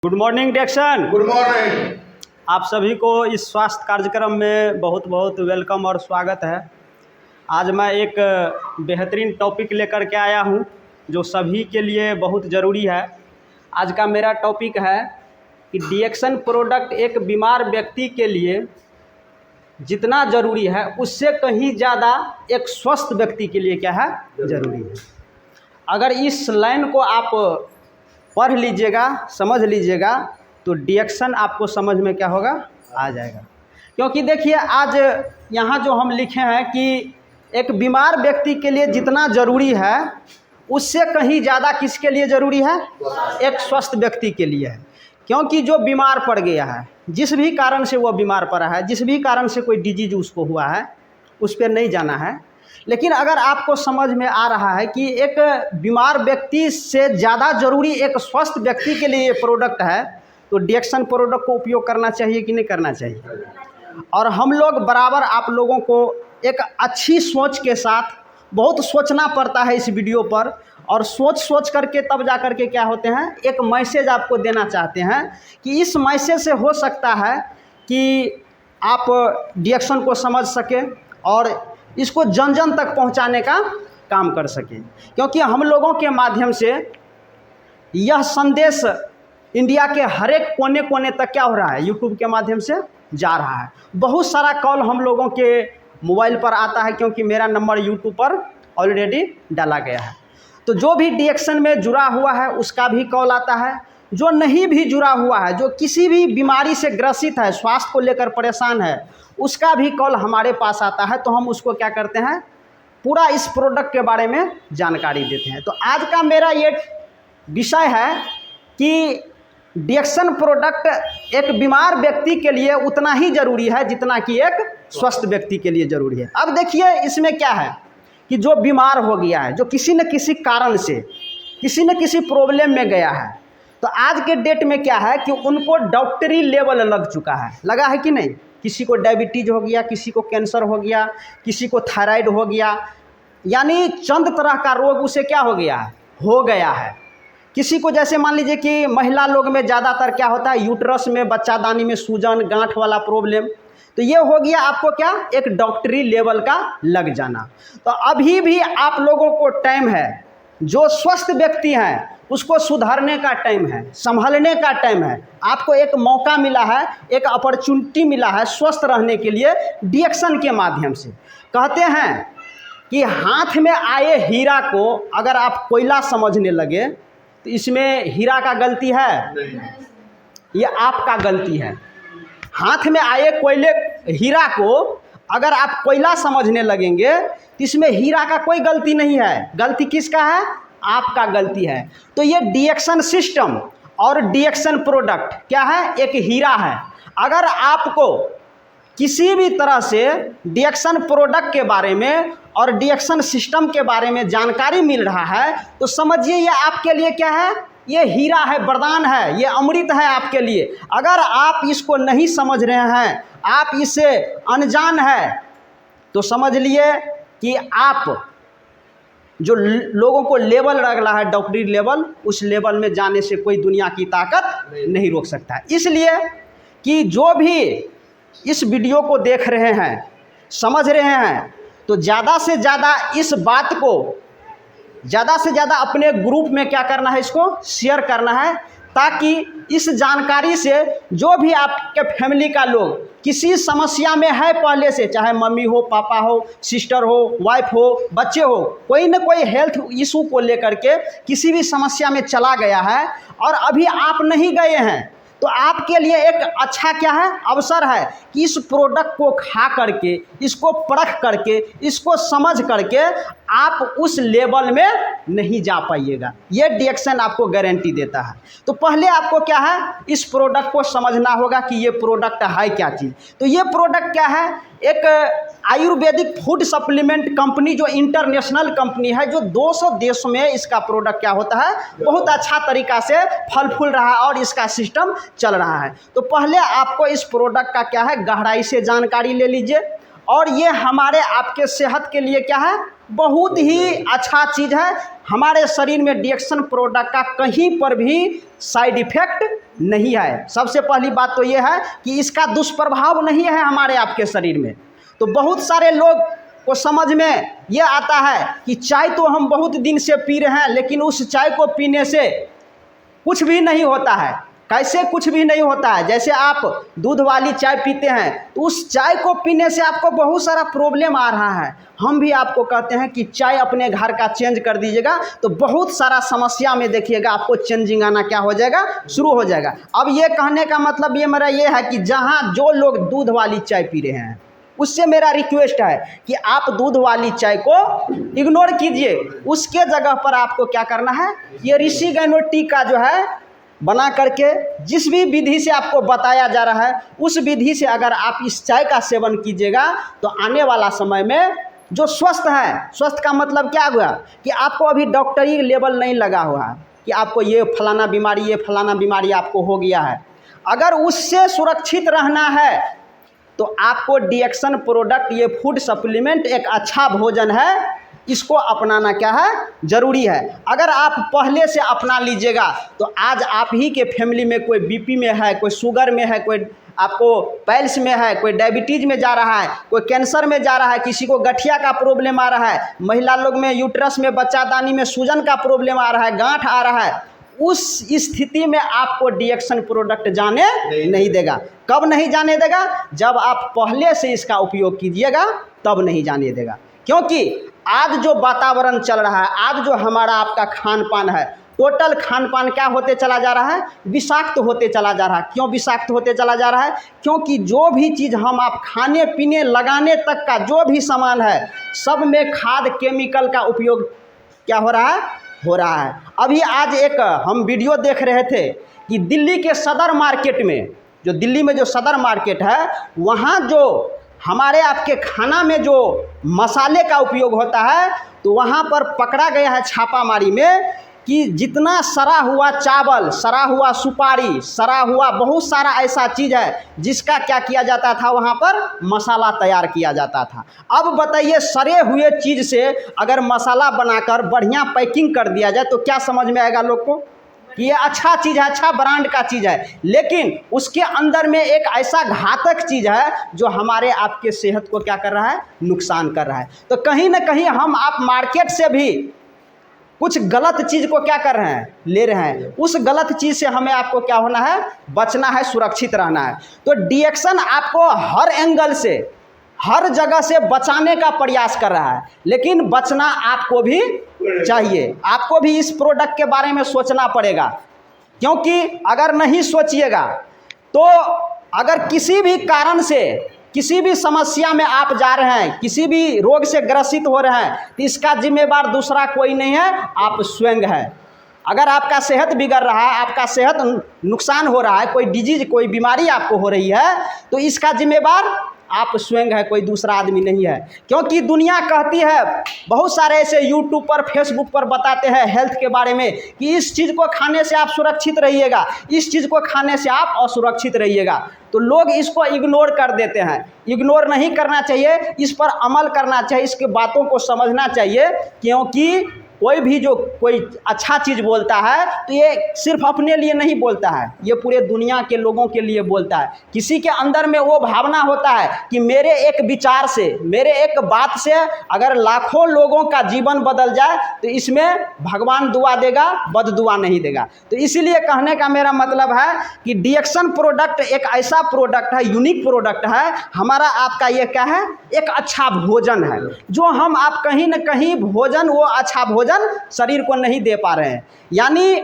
Good morning डिएक्शन। Good morning. आप सभी को इस स्वास्थ्य कार्यक्रम में बहुत बहुत वेलकम और स्वागत है। आज मैं एक बेहतरीन टॉपिक लेकर के आया हूं जो सभी के लिए बहुत ज़रूरी है। आज का मेरा टॉपिक है कि डिएक्शन प्रोडक्ट एक बीमार व्यक्ति के लिए जितना ज़रूरी है उससे कहीं ज़्यादा एक स्वस्थ व्यक्ति के लिए क्या है ज़रूरी है। अगर इस लाइन को आप पढ़ लीजिएगा, समझ लीजिएगा तो डिएक्शन आपको समझ में क्या होगा आ जाएगा। क्योंकि देखिए आज यहाँ जो हम लिखे हैं कि एक बीमार व्यक्ति के लिए जितना ज़रूरी है उससे कहीं ज़्यादा किसके लिए ज़रूरी है, एक स्वस्थ व्यक्ति के लिए है। क्योंकि जो बीमार पड़ गया है, जिस भी कारण से वो बीमार पड़ा है, जिस भी कारण से कोई डिजीज उसको हुआ है, उस पर नहीं जाना है। लेकिन अगर आपको समझ में आ रहा है कि एक बीमार व्यक्ति से ज़्यादा ज़रूरी एक स्वस्थ व्यक्ति के लिए ये प्रोडक्ट है, तो डिएक्शन प्रोडक्ट को उपयोग करना चाहिए कि नहीं करना चाहिए। और हम लोग बराबर आप लोगों को एक अच्छी सोच के साथ, बहुत सोचना पड़ता है इस वीडियो पर, और सोच करके तब जा कर के क्या होते हैं, एक मैसेज आपको देना चाहते हैं कि इस मैसेज से हो सकता है कि आप डिएक्शन को समझ सकें और इसको जन जन तक पहुंचाने का काम कर सकें। क्योंकि हम लोगों के माध्यम से यह संदेश इंडिया के हर एक कोने कोने तक क्या हो रहा है, यूट्यूब के माध्यम से जा रहा है। बहुत सारा कॉल हम लोगों के मोबाइल पर आता है क्योंकि मेरा नंबर यूट्यूब पर ऑलरेडी डाला गया है। तो जो भी डिएक्शन में जुड़ा हुआ है उसका भी कॉल आता है, जो नहीं भी जुड़ा हुआ है, जो किसी भी बीमारी से ग्रसित है, स्वास्थ्य को लेकर परेशान है, उसका भी कॉल हमारे पास आता है। तो हम उसको क्या करते हैं, पूरा इस प्रोडक्ट के बारे में जानकारी देते हैं। तो आज का मेरा ये विषय है कि डिएक्शन प्रोडक्ट एक बीमार व्यक्ति के लिए उतना ही ज़रूरी है जितना कि एक स्वस्थ व्यक्ति के लिए ज़रूरी है। अब देखिए इसमें क्या है कि जो बीमार हो गया है, जो किसी न किसी कारण से किसी न किसी प्रॉब्लम में गया है, तो आज के डेट में क्या है कि उनको डॉक्टरी लेवल लग चुका है, लगा है कि नहीं। किसी को डायबिटीज हो गया, किसी को कैंसर हो गया, किसी को थायराइड हो गया, यानी चंद तरह का रोग उसे क्या हो गया है। किसी को जैसे मान लीजिए कि महिला लोग में ज़्यादातर क्या होता है, यूट्रस में, बच्चादानी में सूजन, गांठ वाला प्रॉब्लम, तो ये हो गया आपको क्या, एक डॉक्टरी लेवल का लग जाना। तो अभी भी आप लोगों को टाइम है, जो स्वस्थ व्यक्ति हैं उसको सुधारने का टाइम है, संभलने का टाइम है। आपको एक मौका मिला है, एक अपॉर्चुनिटी मिला है स्वस्थ रहने के लिए डिएक्शन के माध्यम से। कहते हैं कि हाथ में आए हीरा को अगर आप कोयला समझने लगे तो इसमें हीरा का गलती है, ये आपका गलती है। हाथ में आए हीरा को अगर आप कोयला समझने लगेंगे तो इसमें हीरा का कोई गलती नहीं है। गलती किसका है, आपका गलती है। तो ये डिएक्शन सिस्टम और डिएक्शन प्रोडक्ट क्या है, एक हीरा है। अगर आपको किसी भी तरह से डिएक्शन प्रोडक्ट के बारे में और डिएक्शन सिस्टम के बारे में जानकारी मिल रहा है तो समझिए ये आपके लिए क्या है, ये हीरा है, वरदान है, ये अमृत है आपके लिए। अगर आप इसको नहीं समझ रहे हैं, आप इससे अनजान है, तो समझ लिए कि आप जो लोगों को लेवल लग रहा है डॉक्टरी लेवल, उस लेवल में जाने से कोई दुनिया की ताकत नहीं रोक सकता है। इसलिए कि जो भी इस वीडियो को देख रहे हैं, समझ रहे हैं, तो ज़्यादा से ज़्यादा इस बात को ज़्यादा से ज़्यादा अपने ग्रुप में क्या करना है, इसको शेयर करना है, ताकि इस जानकारी से जो भी आपके फैमिली का लोग किसी समस्या में है पहले से, चाहे मम्मी हो, पापा हो, सिस्टर हो, वाइफ हो, बच्चे हो, कोई न कोई हेल्थ इशू को लेकर के किसी भी समस्या में चला गया है और अभी आप नहीं गए हैं, तो आपके लिए एक अच्छा क्या है, अवसर है कि इस प्रोडक्ट को खा करके, इसको परख करके, इसको समझ करके आप उस लेवल में नहीं जा पाइएगा। ये डिएक्शन आपको गारंटी देता है। तो पहले आपको क्या है, इस प्रोडक्ट को समझना होगा कि ये प्रोडक्ट है क्या चीज़। तो ये प्रोडक्ट क्या है, एक आयुर्वेदिक फूड सप्लीमेंट कंपनी जो इंटरनेशनल कंपनी है, जो 200 देशों में इसका प्रोडक्ट क्या होता है, बहुत अच्छा तरीका से फल फूल रहा है और इसका सिस्टम चल रहा है। तो पहले आपको इस प्रोडक्ट का क्या है, गहराई से जानकारी ले लीजिए और ये हमारे आपके सेहत के लिए क्या है, बहुत ही अच्छा चीज़ है। हमारे शरीर में डिएक्शन प्रोडक्ट का कहीं पर भी साइड इफ़ेक्ट नहीं है। सबसे पहली बात तो ये है कि इसका दुष्प्रभाव नहीं है हमारे आपके शरीर में। तो बहुत सारे लोग को समझ में ये आता है कि चाय तो हम बहुत दिन से पी रहे हैं, लेकिन उस चाय को पीने से कुछ भी नहीं होता है। कैसे कुछ भी नहीं होता है? जैसे आप दूध वाली चाय पीते हैं तो उस चाय को पीने से आपको बहुत सारा प्रॉब्लम आ रहा है। हम भी आपको कहते हैं कि चाय अपने घर का चेंज कर दीजिएगा तो बहुत सारा समस्या में देखिएगा आपको चेंजिंग आना क्या हो जाएगा, शुरू हो जाएगा। अब ये कहने का मतलब ये मेरा ये है कि जहाँ जो लोग दूध वाली चाय पी रहे हैं उससे मेरा रिक्वेस्ट है कि आप दूध वाली चाय को इग्नोर कीजिए। उसके जगह पर आपको क्या करना है, ये ऋषि गैनो टी का जो है बना करके जिस भी विधि से आपको बताया जा रहा है उस विधि से अगर आप इस चाय का सेवन कीजिएगा तो आने वाला समय में जो स्वस्थ है, स्वस्थ का मतलब क्या हुआ कि आपको अभी डॉक्टरी लेवल नहीं लगा हुआ है कि आपको ये फलाना बीमारी आपको हो गया है। अगर उससे सुरक्षित रहना है तो आपको डिएक्शन प्रोडक्ट, ये फूड सप्लीमेंट एक अच्छा भोजन है, इसको अपनाना क्या है, ज़रूरी है। अगर आप पहले से अपना लीजिएगा तो आज आप ही के फैमिली में कोई बीपी में है, कोई शुगर में है, कोई आपको पैल्स में है, कोई डायबिटीज़ में जा रहा है, कोई कैंसर में जा रहा है, किसी को गठिया का प्रॉब्लम आ रहा है, महिला लोग में यूट्रस में बच्चादानी में सूजन का प्रॉब्लम आ रहा है, गांठ आ रहा है, उस स्थिति में आपको डिएक्शन प्रोडक्ट जाने नहीं देगा। कब नहीं जाने देगा? जब आप पहले से इसका उपयोग कीजिएगा तब नहीं जाने देगा। क्योंकि आज जो वातावरण चल रहा है, आज जो हमारा आपका खान पान है, टोटल खान पान क्या होते चला जा रहा है, विषाक्त होते चला जा रहा है। क्यों विषाक्त होते चला जा रहा है? क्योंकि जो भी चीज़ हम आप खाने पीने लगाने तक का जो भी सामान है सब में खाद केमिकल का उपयोग क्या हो रहा है। अभी आज एक हम वीडियो देख रहे थे कि दिल्ली के सदर मार्केट में, जो दिल्ली में जो सदर मार्केट है, वहाँ जो हमारे आपके खाना में जो मसाले का उपयोग होता है तो वहाँ पर पकड़ा गया है छापामारी में कि जितना सड़ा हुआ चावल, सड़ा हुआ सुपारी, सड़ा हुआ बहुत सारा ऐसा चीज़ है जिसका क्या किया जाता था, वहाँ पर मसाला तैयार किया जाता था। अब बताइए, सड़े हुए चीज़ से अगर मसाला बनाकर बढ़िया पैकिंग कर दिया जाए तो क्या समझ में आएगा लोग को कि ये अच्छा चीज़ है, अच्छा ब्रांड का चीज़ है, लेकिन उसके अंदर में एक ऐसा घातक चीज़ है जो हमारे आपके सेहत को क्या कर रहा है, नुकसान कर रहा है। तो कहीं ना कहीं हम आप मार्केट से भी कुछ गलत चीज़ को क्या कर रहे हैं, ले रहे हैं। उस गलत चीज़ से हमें आपको क्या होना है, बचना है, सुरक्षित रहना है। तो डिएक्शन आपको हर एंगल से, हर जगह से बचाने का प्रयास कर रहा है, लेकिन बचना आपको भी चाहिए। आपको भी इस प्रोडक्ट के बारे में सोचना पड़ेगा, क्योंकि अगर नहीं सोचिएगा तो अगर किसी भी कारण से किसी भी समस्या में आप जा रहे हैं, किसी भी रोग से ग्रसित हो रहे हैं, तो इसका जिम्मेवार दूसरा कोई नहीं है, आप स्वयं हैं। अगर आपका सेहत बिगड़ रहा है, आपका सेहत नुकसान हो रहा है, कोई डिजीज, कोई बीमारी आपको हो रही है, तो इसका जिम्मेवार आप स्वयं है, कोई दूसरा आदमी नहीं है। क्योंकि दुनिया कहती है, बहुत सारे ऐसे यूट्यूब पर, फेसबुक पर बताते हैं हेल्थ के बारे में कि इस चीज़ को खाने से आप सुरक्षित रहिएगा, इस चीज़ को खाने से आप असुरक्षित रहिएगा। तो लोग इसको इग्नोर कर देते हैं। इग्नोर नहीं करना चाहिए, इस पर अमल करना चाहिए, इसकी बातों को समझना चाहिए। क्योंकि कोई भी जो कोई अच्छा चीज़ बोलता है तो ये सिर्फ अपने लिए नहीं बोलता है, ये पूरे दुनिया के लोगों के लिए बोलता है। किसी के अंदर में वो भावना होता है कि मेरे एक विचार से, मेरे एक बात से अगर लाखों लोगों का जीवन बदल जाए तो इसमें भगवान दुआ देगा, बद दुआ नहीं देगा। तो इसीलिए कहने का मेरा मतलब है कि डिएक्शन प्रोडक्ट एक ऐसा प्रोडक्ट है, यूनिक प्रोडक्ट है। हमारा आपका ये क्या है, एक अच्छा भोजन है, जो हम आप कहीं ना कहीं भोजन, वो अच्छा भोजन शरीर को नहीं दे पा रहे हैं। यानी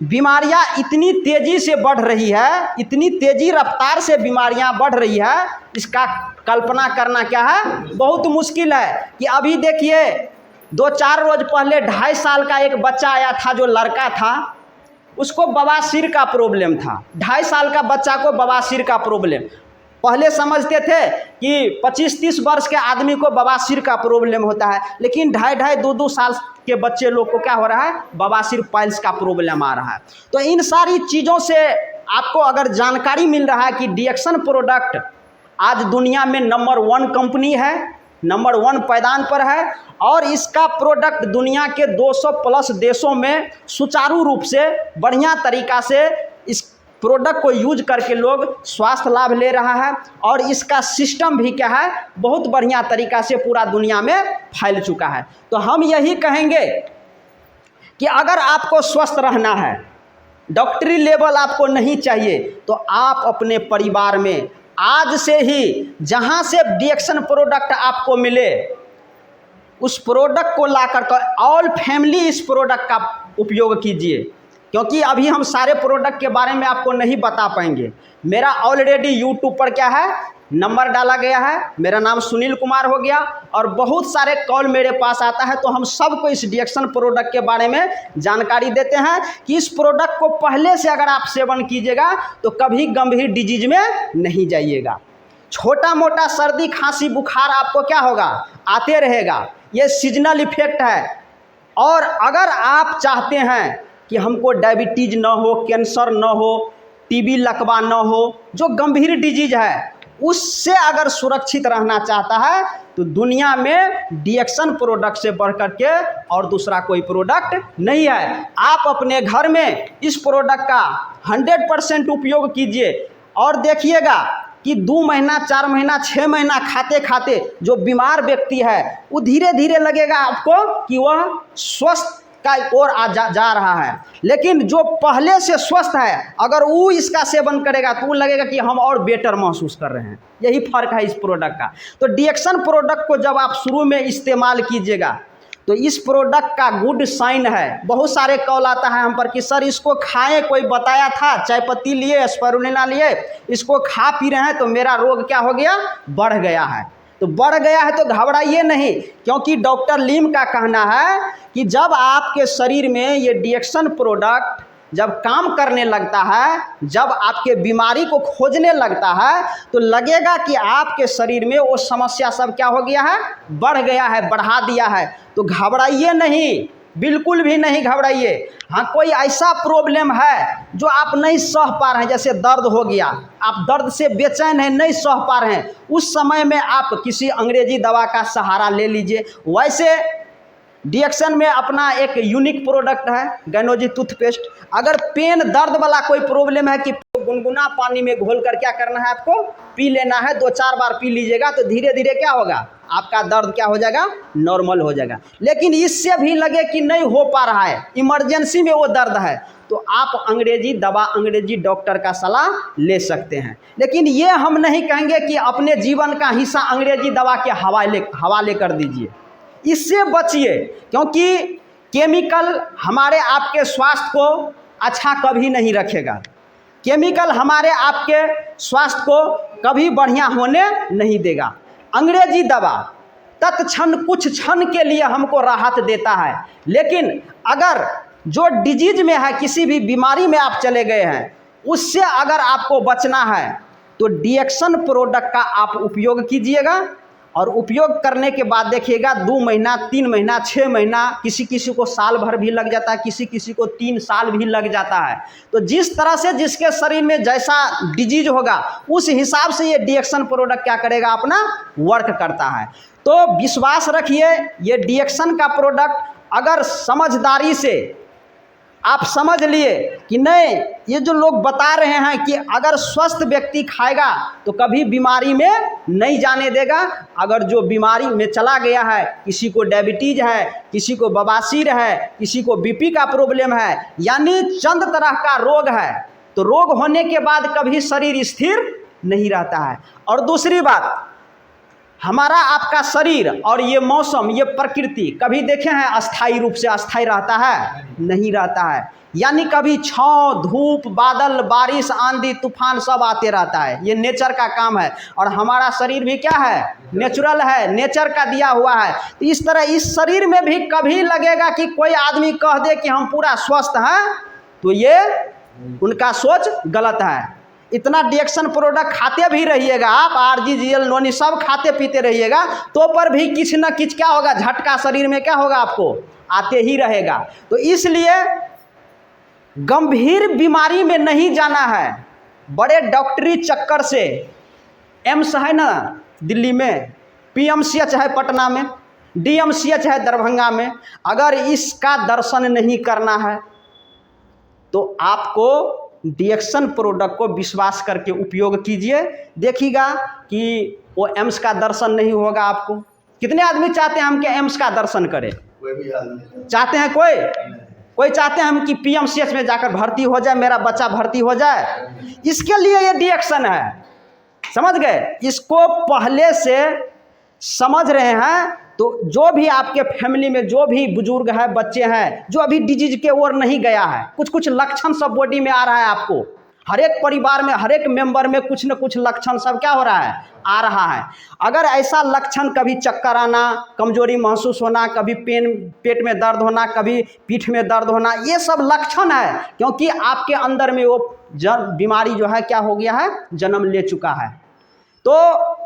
बीमारियां इतनी तेजी से बढ़ रही है, इतनी तेजी रफ्तार से बीमारियां बढ़ रही है, इसका कल्पना करना क्या है, बहुत मुश्किल है। कि अभी देखिए 2-4 रोज पहले 2.5 साल का एक बच्चा आया था, जो लड़का था, उसको बवासीर का प्रॉब्लम था। 2.5 साल का बच्चा को बवासीर का प्रॉब्लम। पहले समझते थे कि 25-30 वर्ष के आदमी को बवासीर का प्रॉब्लम होता है, लेकिन 2.5-2 साल के बच्चे लोग को क्या हो रहा है, बवासीर, पाइल्स का प्रॉब्लम आ रहा है। तो इन सारी चीज़ों से आपको अगर जानकारी मिल रहा है कि डिएक्शन प्रोडक्ट आज दुनिया में नंबर 1 कंपनी है, नंबर 1 पायदान पर है और इसका प्रोडक्ट दुनिया के 200 प्लस देशों में सुचारू रूप से बढ़िया तरीक़ा से इस प्रोडक्ट को यूज करके लोग स्वास्थ्य लाभ ले रहा है और इसका सिस्टम भी क्या है, बहुत बढ़िया तरीक़ा से पूरा दुनिया में फैल चुका है। तो हम यही कहेंगे कि अगर आपको स्वस्थ रहना है, डॉक्टरी लेवल आपको नहीं चाहिए, तो आप अपने परिवार में आज से ही जहां से डिएक्शन प्रोडक्ट आपको मिले उस प्रोडक्ट को लाकर ऑल फैमिली इस प्रोडक्ट का उपयोग कीजिए, क्योंकि अभी हम सारे प्रोडक्ट के बारे में आपको नहीं बता पाएंगे। मेरा ऑलरेडी यूट्यूब पर क्या है, नंबर डाला गया है, मेरा नाम सुनील कुमार हो गया और बहुत सारे कॉल मेरे पास आता है, तो हम सबको इस डिएक्शन प्रोडक्ट के बारे में जानकारी देते हैं कि इस प्रोडक्ट को पहले से अगर आप सेवन कीजिएगा तो कभी गंभीर डिजीज में नहीं जाइएगा। छोटा मोटा सर्दी खांसी बुखार आपको क्या होगा, आते रहेगा, ये सीजनल इफेक्ट है। और अगर आप चाहते हैं कि हमको डायबिटीज ना हो, कैंसर ना हो, टीबी लकवा ना हो, जो गंभीर डिजीज है उससे अगर सुरक्षित रहना चाहता है तो दुनिया में डिएक्शन प्रोडक्ट से बढ़कर के और दूसरा कोई प्रोडक्ट नहीं है। आप अपने घर में इस प्रोडक्ट का 100% उपयोग कीजिए और देखिएगा कि 2 महीना 4 महीना 6 महीना खाते खाते जो बीमार व्यक्ति है वो धीरे धीरे लगेगा आपको कि वह स्वस्थ का ओर जा रहा है। लेकिन जो पहले से स्वस्थ है अगर वो इसका सेवन करेगा तो वो लगेगा कि हम और बेटर महसूस कर रहे हैं। यही फ़र्क है इस प्रोडक्ट का। तो डिएक्शन प्रोडक्ट को जब आप शुरू में इस्तेमाल कीजिएगा तो इस प्रोडक्ट का गुड साइन है। बहुत सारे कॉल आता है हम पर कि सर इसको खाएं, कोई बताया था, चाय पत्ती लिए, स्पारुलिना लिए, इसको खा पी रहे हैं तो मेरा रोग क्या हो गया, बढ़ गया है। तो बढ़ गया है तो घबराइए नहीं, क्योंकि डॉक्टर लीम का कहना है कि जब आपके शरीर में ये डिएक्शन प्रोडक्ट जब काम करने लगता है, जब आपके बीमारी को खोजने लगता है तो लगेगा कि आपके शरीर में वो समस्या सब क्या हो गया है, बढ़ गया है, बढ़ा दिया है। तो घबराइए नहीं, बिल्कुल भी नहीं घबराइए। हाँ, कोई ऐसा प्रॉब्लम है जो आप नहीं सह पा रहे हैं, जैसे दर्द हो गया, आप दर्द से बेचैन हैं, नहीं सह पा रहे हैं, उस समय में आप किसी अंग्रेजी दवा का सहारा ले लीजिए। वैसे डिएक्शन में अपना एक यूनिक प्रोडक्ट है गैनोजी टूथपेस्ट। अगर पेन दर्द वाला कोई प्रॉब्लम है कि गुनगुना पानी में घोल कर क्या करना है, आपको पी लेना है, 2-4 बार पी लीजिएगा तो धीरे धीरे क्या होगा, आपका दर्द क्या हो जाएगा, नॉर्मल हो जाएगा। लेकिन इससे भी लगे कि नहीं हो पा रहा है, इमरजेंसी में वो दर्द है, तो आप अंग्रेजी दवा, अंग्रेजी डॉक्टर का सलाह ले सकते हैं। लेकिन ये हम नहीं कहेंगे कि अपने जीवन का हिस्सा अंग्रेजी दवा के हवाले कर दीजिए, इससे बचिए, क्योंकि केमिकल हमारे आपके स्वास्थ्य को अच्छा कभी नहीं रखेगा। केमिकल हमारे आपके स्वास्थ्य को कभी बढ़िया होने नहीं देगा। अंग्रेजी दवा तत्क्षण कुछ क्षण के लिए हमको राहत देता है, लेकिन अगर जो डिजीज में है, किसी भी बीमारी में आप चले गए हैं, उससे अगर आपको बचना है तो डिएक्शन प्रोडक्ट का आप उपयोग कीजिएगा। और उपयोग करने के बाद देखिएगा 2 महीना 3 महीना 6 महीना, किसी किसी को साल भर भी लग जाता है, किसी किसी को 3 साल भी लग जाता है। तो जिस तरह से जिसके शरीर में जैसा डिजीज होगा उस हिसाब से ये डिएक्शन प्रोडक्ट क्या करेगा, अपना वर्क करता है। तो विश्वास रखिए, ये डिएक्शन का प्रोडक्ट अगर समझदारी से आप समझ लिए कि नहीं, ये जो लोग बता रहे हैं कि अगर स्वस्थ व्यक्ति खाएगा तो कभी बीमारी में नहीं जाने देगा, अगर जो बीमारी में चला गया है, किसी को डायबिटीज है, किसी को बवासीर है, किसी को बीपी का प्रॉब्लम है, यानी चंद तरह का रोग है, तो रोग होने के बाद कभी शरीर स्थिर नहीं रहता है। और दूसरी बात, हमारा आपका शरीर और ये मौसम, ये प्रकृति कभी देखे हैं अस्थाई रूप से अस्थाई रहता है, नहीं रहता है। यानी कभी छाँव, धूप, बादल, बारिश, आंधी, तूफान सब आते रहता है, ये नेचर का काम है। और हमारा शरीर भी क्या है, नेचुरल है, नेचर का दिया हुआ है। तो इस तरह इस शरीर में भी कभी लगेगा कि कोई आदमी कह दे कि हम पूरा स्वस्थ हैं, तो ये उनका सोच गलत है। इतना डिएक्शन प्रोडक्ट खाते भी रहिएगा आप, RGGL नोनी सब खाते पीते रहिएगा, तो पर भी किछ न किछ क्या होगा, झटका शरीर में क्या होगा, आपको आते ही रहेगा। तो इसलिए गंभीर बीमारी में नहीं जाना है, बड़े डॉक्टरी चक्कर से एम्स है ना दिल्ली में, पीएमसीएच है पटना में, डीएमसीएच है दरभंगा में, अगर इसका दर्शन नहीं करना है तो आपको डिएक्शन प्रोडक्ट को विश्वास करके उपयोग कीजिए। देखिएगा कि वो एम्स का दर्शन नहीं होगा आपको। कितने आदमी चाहते हैं हम कि एम्स का दर्शन करें? कोई भी आदमी चाहते हैं? कोई चाहते हैं हम कि पीएमसीएच में जाकर भर्ती हो जाए, मेरा बच्चा भर्ती हो जाए? इसके लिए ये डिएक्शन है, समझ गए? इसको पहले से समझ रहे हैं तो जो भी आपके फैमिली में जो भी बुजुर्ग है, बच्चे हैं, जो अभी डिजीज के ओर नहीं गया है, कुछ लक्षण सब बॉडी में आ रहा है आपको, हर एक परिवार में हर एक मेंबर में कुछ न कुछ लक्षण सब क्या हो रहा है, आ रहा है। अगर ऐसा लक्षण, कभी चक्कर आना, कमजोरी महसूस होना, कभी पेट में दर्द होना, कभी पीठ में दर्द होना, ये सब लक्षण है क्योंकि आपके अंदर में वो बीमारी जो है क्या हो गया है, जन्म ले चुका है। तो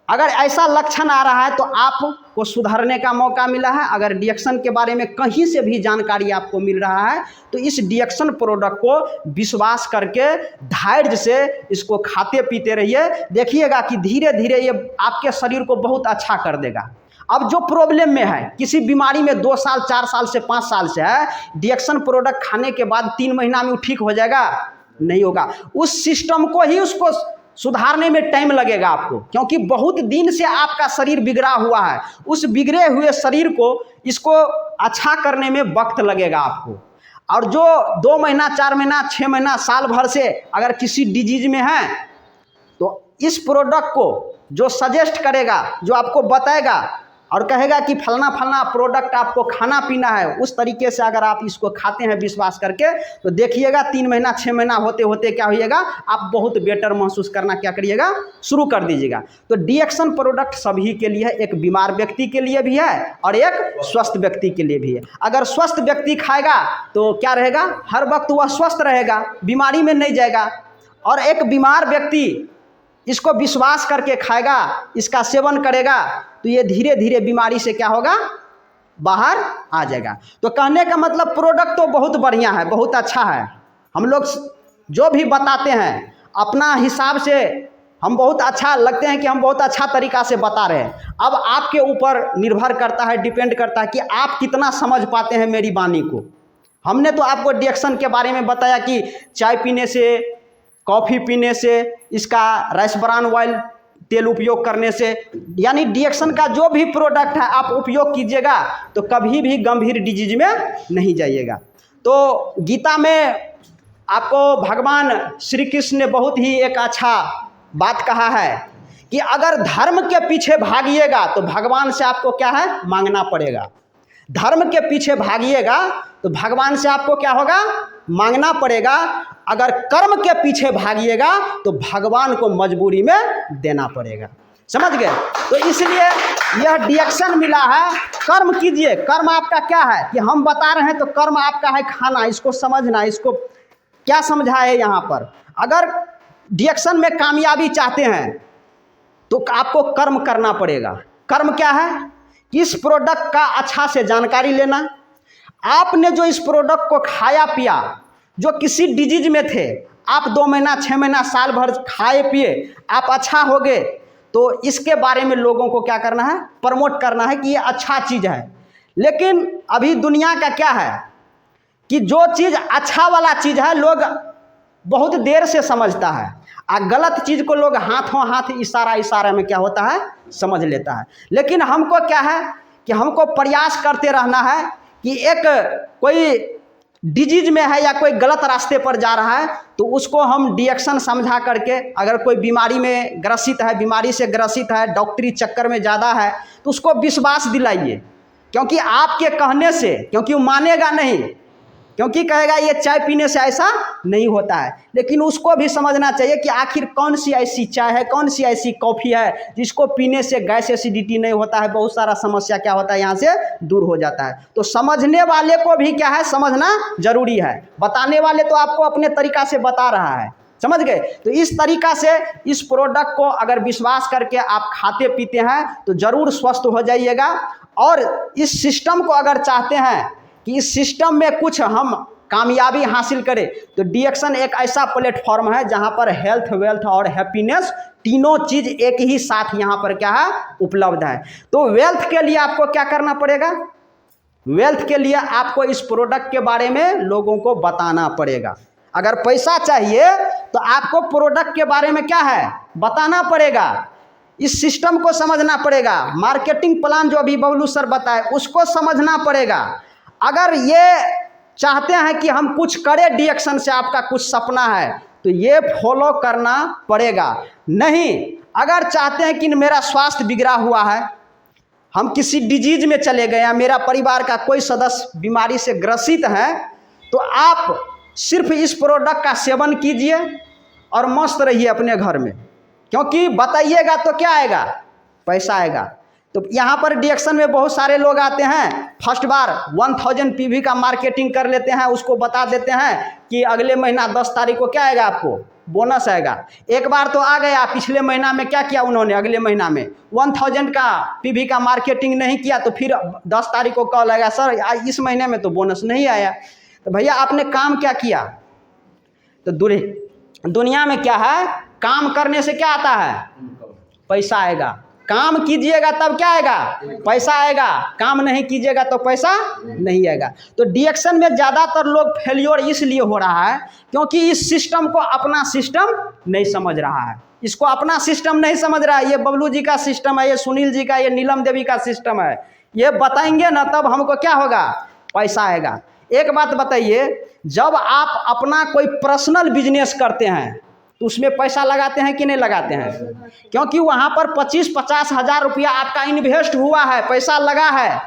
अगर ऐसा लक्षण आ रहा है तो आपको सुधरने का मौका मिला है। अगर डिएक्शन के बारे में कहीं से भी जानकारी आपको मिल रहा है तो इस डिएक्शन प्रोडक्ट को विश्वास करके धैर्य से इसको खाते पीते रहिए। देखिएगा कि धीरे धीरे ये आपके शरीर को बहुत अच्छा कर देगा। अब जो प्रॉब्लम में है, किसी बीमारी में 2 साल 4 साल से 5 साल से है, डिएक्शन प्रोडक्ट खाने के बाद 3 महीना में वो ठीक हो जाएगा? नहीं होगा। उस सिस्टम को ही उसको सुधारने में टाइम लगेगा आपको, क्योंकि बहुत दिन से आपका शरीर बिगड़ा हुआ है। उस बिगड़े हुए शरीर को इसको अच्छा करने में वक्त लगेगा आपको। और जो 2 महीना 4 महीना 6 महीना साल भर से अगर किसी डिजीज में है तो इस प्रोडक्ट को जो सजेस्ट करेगा, जो आपको बताएगा और कहेगा कि फलना फलना प्रोडक्ट आपको खाना पीना है, उस तरीके से अगर आप इसको खाते हैं विश्वास करके तो देखिएगा 3 महीना 6 महीना होते होते क्या होइएगा, आप बहुत बेटर महसूस करना क्या करिएगा, शुरू कर दीजिएगा। तो डिएक्शन प्रोडक्ट सभी के लिए है, एक बीमार व्यक्ति के लिए भी है और एक स्वस्थ व्यक्ति के लिए भी है। अगर स्वस्थ व्यक्ति खाएगा तो क्या रहेगा, हर वक्त वह स्वस्थ रहेगा, बीमारी में नहीं जाएगा। और एक बीमार व्यक्ति इसको विश्वास करके खाएगा, इसका सेवन करेगा तो ये धीरे धीरे बीमारी से क्या होगा, बाहर आ जाएगा। तो कहने का मतलब प्रोडक्ट तो बहुत बढ़िया है, बहुत अच्छा है। हम लोग जो भी बताते हैं अपना हिसाब से हम बहुत अच्छा लगते हैं कि हम बहुत अच्छा तरीका से बता रहे हैं। अब आपके ऊपर निर्भर करता है, डिपेंड करता है कि आप कितना समझ पाते हैं मेरी वाणी को। हमने तो आपको डिएक्शन के बारे में बताया कि चाय पीने से, कॉफ़ी पीने से, इसका राइस ब्रान ऑयल तेल उपयोग करने से, यानी डिएक्शन का जो भी प्रोडक्ट है आप उपयोग कीजिएगा तो कभी भी गंभीर डिजीज में नहीं जाइएगा। तो गीता में आपको भगवान श्री कृष्ण ने बहुत ही एक अच्छा बात कहा है कि अगर धर्म के पीछे भागिएगा तो भगवान से आपको क्या है, मांगना पड़ेगा। धर्म के पीछे भागिएगा तो भगवान से आपको क्या होगा, मांगना पड़ेगा। अगर कर्म के पीछे भागिएगा तो भगवान को मजबूरी में देना पड़ेगा। समझ गए? तो इसलिए यह डिएक्शन मिला है। कर्म कीजिए। कर्म आपका क्या है कि हम बता रहे हैं तो कर्म आपका है खाना। इसको समझना, इसको क्या समझा है यहाँ पर। अगर डिएक्शन में कामयाबी चाहते हैं तो आपको कर्म करना पड़ेगा। कर्म क्या है? इस प्रोडक्ट का अच्छा से जानकारी लेना। आपने जो इस प्रोडक्ट को खाया पिया, जो किसी डिजीज में थे, आप 2 महीना 6 महीना साल भर खाए पिए, आप अच्छा हो गए, तो इसके बारे में लोगों को क्या करना है, प्रमोट करना है कि ये अच्छा चीज़ है। लेकिन अभी दुनिया का क्या है कि जो चीज़ अच्छा वाला चीज़ है लोग बहुत देर से समझता है, और गलत चीज़ को लोग हाथों हाथ इशारा में क्या होता है, समझ लेता है। लेकिन हमको क्या है कि हमको प्रयास करते रहना है कि एक कोई डिजीज में है या कोई गलत रास्ते पर जा रहा है तो उसको हम डिएक्शन समझा करके, अगर कोई बीमारी में ग्रसित है, बीमारी से ग्रसित है, डॉक्टरी चक्कर में ज़्यादा है, तो उसको विश्वास दिलाइए। क्योंकि आपके कहने से, क्योंकि वो मानेगा नहीं, क्योंकि कहेगा ये चाय पीने से ऐसा नहीं होता है। लेकिन उसको भी समझना चाहिए कि आखिर कौन सी ऐसी चाय है, कौन सी ऐसी कॉफ़ी है जिसको पीने से गैस एसिडिटी नहीं होता है, बहुत सारा समस्या क्या होता है यहाँ से दूर हो जाता है। तो समझने वाले को भी क्या है, समझना जरूरी है। बताने वाले तो आपको अपने तरीका से बता रहा है, समझ गए। तो इस तरीका से इस प्रोडक्ट को अगर विश्वास करके आप खाते पीते हैं तो ज़रूर स्वस्थ हो जाइएगा। और इस सिस्टम को अगर चाहते हैं कि इस सिस्टम में कुछ हम कामयाबी हासिल करें तो डिएक्शन एक ऐसा प्लेटफॉर्म है जहां पर हेल्थ, वेल्थ और हैप्पीनेस तीनों चीज़ एक ही साथ यहाँ पर क्या है, उपलब्ध है। तो वेल्थ के लिए आपको क्या करना पड़ेगा, वेल्थ के लिए आपको इस प्रोडक्ट के बारे में लोगों को बताना पड़ेगा। अगर पैसा चाहिए तो आपको प्रोडक्ट के बारे में क्या है, बताना पड़ेगा, इस सिस्टम को समझना पड़ेगा, मार्केटिंग प्लान जो अभी बबलू सर बताए उसको समझना पड़ेगा। अगर ये चाहते हैं कि हम कुछ करें डीएक्शन से, आपका कुछ सपना है, तो ये फॉलो करना पड़ेगा। नहीं, अगर चाहते हैं कि मेरा स्वास्थ्य बिगड़ा हुआ है, हम किसी डिजीज में चले गए हैं, मेरा परिवार का कोई सदस्य बीमारी से ग्रसित है, तो आप सिर्फ इस प्रोडक्ट का सेवन कीजिए और मस्त रहिए अपने घर में, क्योंकि बताइएगा तो क्या आएगा, पैसा आएगा। तो यहाँ पर डीएक्शन में बहुत सारे लोग आते हैं, फर्स्ट बार 1000 पीवी का मार्केटिंग कर लेते हैं, उसको बता देते हैं कि अगले महीना 10 तारीख को क्या आएगा, आपको बोनस आएगा। एक बार तो आ गया, पिछले महीना में क्या किया उन्होंने, अगले महीना में 1000 का पीवी का मार्केटिंग नहीं किया, तो फिर 10 तारीख को कॉल आएगा, सर इस महीने में तो बोनस नहीं आया। तो भैया आपने काम क्या किया? तो दुनिया में क्या है, काम करने से क्या आता है, पैसा आएगा। काम कीजिएगा तब क्या आएगा, पैसा आएगा, काम नहीं कीजिएगा तो पैसा नहीं आएगा। तो डीएक्शन में ज़्यादातर लोग फेलियर इसलिए हो रहा है क्योंकि इस सिस्टम को अपना सिस्टम नहीं समझ रहा है, इसको अपना सिस्टम नहीं समझ रहा है। ये बबलू जी का सिस्टम है, ये सुनील जी का, ये नीलम देवी का सिस्टम है, ये बताएंगे ना तब हमको क्या होगा, पैसा आएगा। एक बात बताइए, जब आप अपना कोई पर्सनल बिजनेस करते हैं तो उसमें पैसा लगाते हैं कि नहीं लगाते हैं? क्योंकि वहाँ पर 25-50 हज़ार रुपया आपका इन्वेस्ट हुआ है, पैसा लगा है।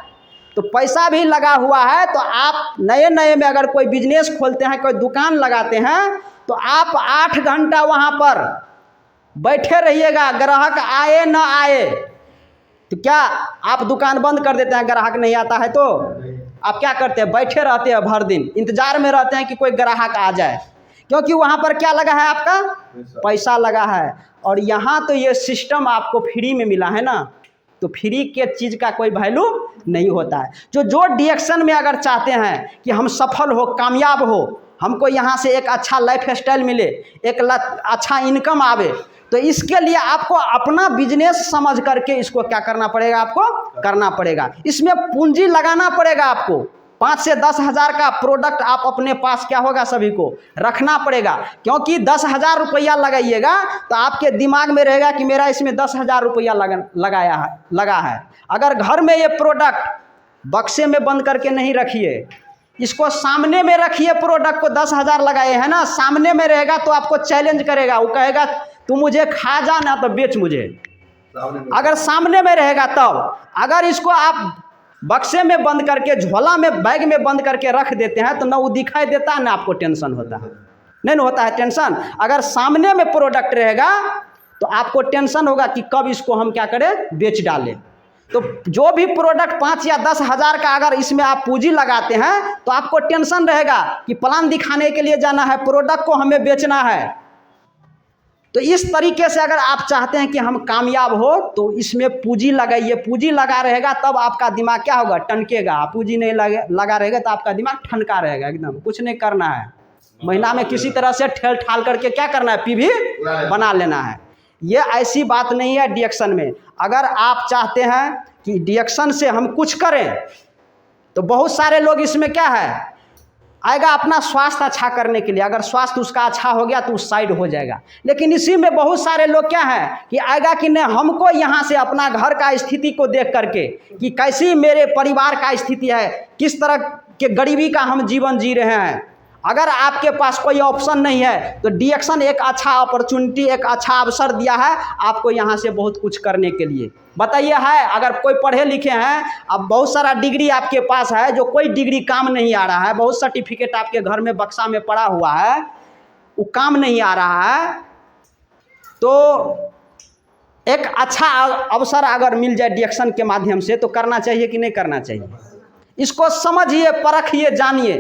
तो पैसा भी लगा हुआ है, तो आप नए में अगर कोई बिजनेस खोलते हैं, कोई दुकान लगाते हैं, तो आप 8 घंटा वहाँ पर बैठे रहिएगा, ग्राहक आए ना आए। तो क्या आप दुकान बंद कर देते हैं, ग्राहक नहीं आता है तो आप क्या करते हैं, बैठे रहते हैं, भर दिन इंतजार में रहते हैं कि कोई ग्राहक आ जाए, क्योंकि वहाँ पर क्या लगा है, आपका पैसा लगा है। और यहाँ तो ये सिस्टम आपको फ्री में मिला है ना, तो फ्री के चीज़ का कोई वैल्यू नहीं होता है। जो डीएक्शन में अगर चाहते हैं कि हम सफल हो, कामयाब हो, हमको यहाँ से एक अच्छा लाइफ स्टाइल मिले, एक अच्छा इनकम आवे, तो इसके लिए आपको अपना बिजनेस समझ करके इसको क्या करना पड़ेगा, आपको करना पड़ेगा। इसमें पूंजी लगाना पड़ेगा आपको। 5 से 10 हज़ार का प्रोडक्ट आप अपने पास क्या होगा, सभी को रखना पड़ेगा, क्योंकि 10,000 रुपया लगाइएगा तो आपके दिमाग में रहेगा कि मेरा इसमें 10,000 रुपया लगा है। अगर घर में ये प्रोडक्ट बक्से में बंद करके नहीं रखिए, इसको सामने में रखिए, प्रोडक्ट को 10,000 लगाए हैं ना, सामने में रहेगा तो आपको चैलेंज करेगा, वो कहेगा तू मुझे खा जा ना तो बेच मुझे। अगर सामने में रहेगा तब, अगर इसको आप बक्से में बंद करके, झोला में, बैग में बंद करके रख देते हैं तो ना वो दिखाई देता है ना आपको टेंशन होता है, नहीं होता है टेंशन। अगर सामने में प्रोडक्ट रहेगा तो आपको टेंशन होगा कि कब इसको हम क्या करें, बेच डालें। तो जो भी प्रोडक्ट 5 या 10 हज़ार का अगर इसमें आप पूंजी लगाते हैं तो आपको टेंशन रहेगा कि प्लान दिखाने के लिए जाना है, प्रोडक्ट को हमें बेचना है। तो इस तरीके से अगर आप चाहते हैं कि हम कामयाब हो तो इसमें पूंजी लगाइए। पूंजी लगा रहेगा तब आपका दिमाग क्या होगा, टनकेगा। पूंजी नहीं लगा रहेगा तो आपका दिमाग ठनका रहेगा, एकदम कुछ नहीं करना है। महीना में किसी तरह से ठेल ठाल करके क्या करना है, पीवी बना लेना है। ये ऐसी बात नहीं है डीएक्शन में। अगर आप चाहते हैं कि डीएक्शन से हम कुछ करें तो बहुत सारे लोग इसमें क्या है आएगा, अपना स्वास्थ्य अच्छा करने के लिए। अगर स्वास्थ्य उसका अच्छा हो गया तो उस साइड हो जाएगा। लेकिन इसी में बहुत सारे लोग क्या है कि आएगा कि नहीं, हमको यहाँ से अपना घर का स्थिति को देख करके कि कैसी मेरे परिवार का स्थिति है, किस तरह के गरीबी का हम जीवन जी रहे हैं। अगर आपके पास कोई ऑप्शन नहीं है तो डीएक्शन एक अच्छा अपॉर्चुनिटी, एक अच्छा अवसर दिया है आपको यहाँ से बहुत कुछ करने के लिए। बताइए है, अगर कोई पढ़े लिखे हैं, अब बहुत सारा डिग्री आपके पास है, जो कोई डिग्री काम नहीं आ रहा है, बहुत सर्टिफिकेट आपके घर में बक्सा में पड़ा हुआ है, वो काम नहीं आ रहा है, तो एक अच्छा अवसर अगर मिल जाए डीएक्शन के माध्यम से तो करना चाहिए कि नहीं करना चाहिए। इसको समझिए, परखिए, जानिए,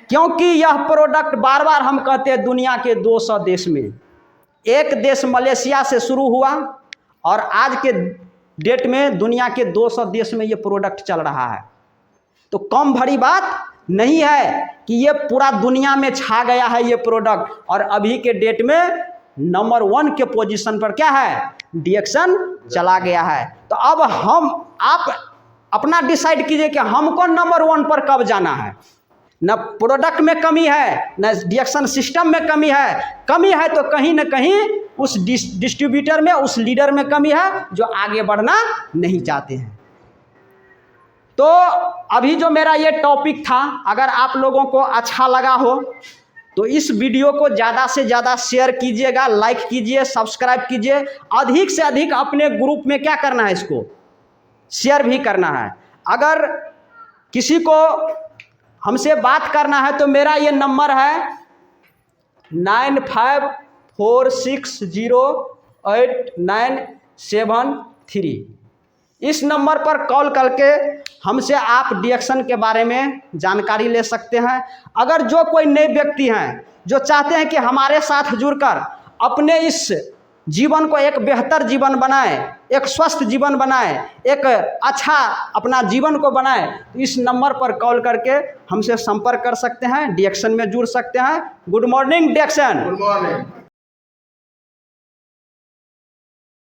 क्योंकि यह प्रोडक्ट बार बार हम कहते हैं दुनिया के 200 देश में, एक देश मलेशिया से शुरू हुआ और आज के डेट में दुनिया के 200 देश में ये प्रोडक्ट चल रहा है। तो कम भरी बात नहीं है कि ये पूरा दुनिया में छा गया है ये प्रोडक्ट, और अभी के डेट में नंबर 1 के पोजीशन पर क्या है, डिएक्शन चला गया है। तो अब आप अपना डिसाइड कीजिए कि हमको नंबर 1 पर कब जाना है। न प्रोडक्ट में कमी है, न डिएक्शन सिस्टम में कमी है तो कहीं ना कहीं उस डिस्ट्रीब्यूटर में, उस लीडर में कमी है जो आगे बढ़ना नहीं चाहते हैं। तो अभी जो मेरा ये टॉपिक था, अगर आप लोगों को अच्छा लगा हो तो इस वीडियो को ज़्यादा से ज़्यादा शेयर कीजिएगा, लाइक कीजिए, सब्सक्राइब कीजिए। अधिक से अधिक अपने ग्रुप में क्या करना है, इसको शेयर भी करना है। अगर किसी को हमसे बात करना है तो मेरा ये नंबर है 9546089973। इस नंबर पर कॉल करके हमसे आप डिएक्शन के बारे में जानकारी ले सकते हैं। अगर जो कोई नए व्यक्ति हैं जो चाहते हैं कि हमारे साथ जुड़कर अपने इस जीवन को एक बेहतर जीवन बनाए, एक स्वस्थ जीवन बनाए, एक अच्छा अपना जीवन को बनाए, तो इस नंबर पर कॉल करके हमसे संपर्क कर सकते हैं, डिएक्शन में जुड़ सकते हैं। गुड मॉर्निंग डिएक्शन। Good morning.